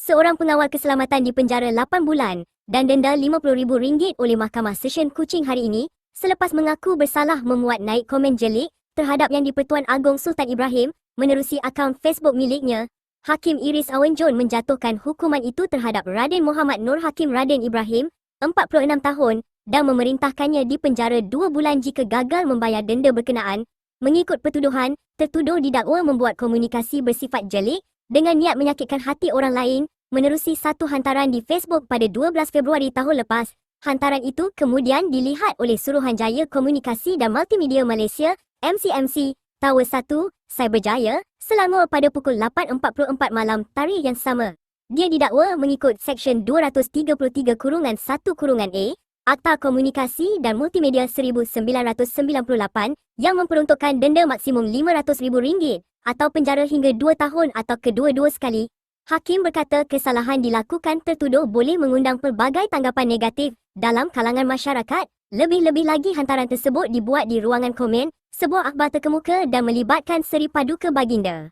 Seorang pengawal keselamatan dipenjara 8 bulan dan denda RM50,000 oleh Mahkamah Session Kuching hari ini selepas mengaku bersalah memuat naik komen jelik terhadap Yang di-Pertuan Agong Sultan Ibrahim menerusi akaun Facebook miliknya. Hakim Iris Awan John menjatuhkan hukuman itu terhadap Raden Muhammad Nur Hakim Raden Ibrahim, 46 tahun dan memerintahkannya dipenjara 2 bulan jika gagal membayar denda berkenaan. Mengikut pertuduhan, tertuduh didakwa membuat komunikasi bersifat jelik dengan niat menyakitkan hati orang lain menerusi satu hantaran di Facebook pada 12 Februari tahun lepas. Hantaran itu kemudian dilihat oleh Suruhanjaya Komunikasi dan Multimedia Malaysia (MCMC) Tower 1, Cyberjaya, Selangor pada pukul 8.44 malam tarikh yang sama. Dia didakwa mengikut Seksyen 233-1-A Akta Komunikasi dan Multimedia 1998 yang memperuntukkan denda maksimum RM500,000 atau penjara hingga 2 tahun atau kedua-dua sekali. Hakim berkata kesalahan dilakukan tertuduh boleh mengundang pelbagai tanggapan negatif dalam kalangan masyarakat. Lebih-lebih lagi hantaran tersebut dibuat di ruangan komen sebuah akhbar terkemuka dan melibatkan Seri Paduka Baginda.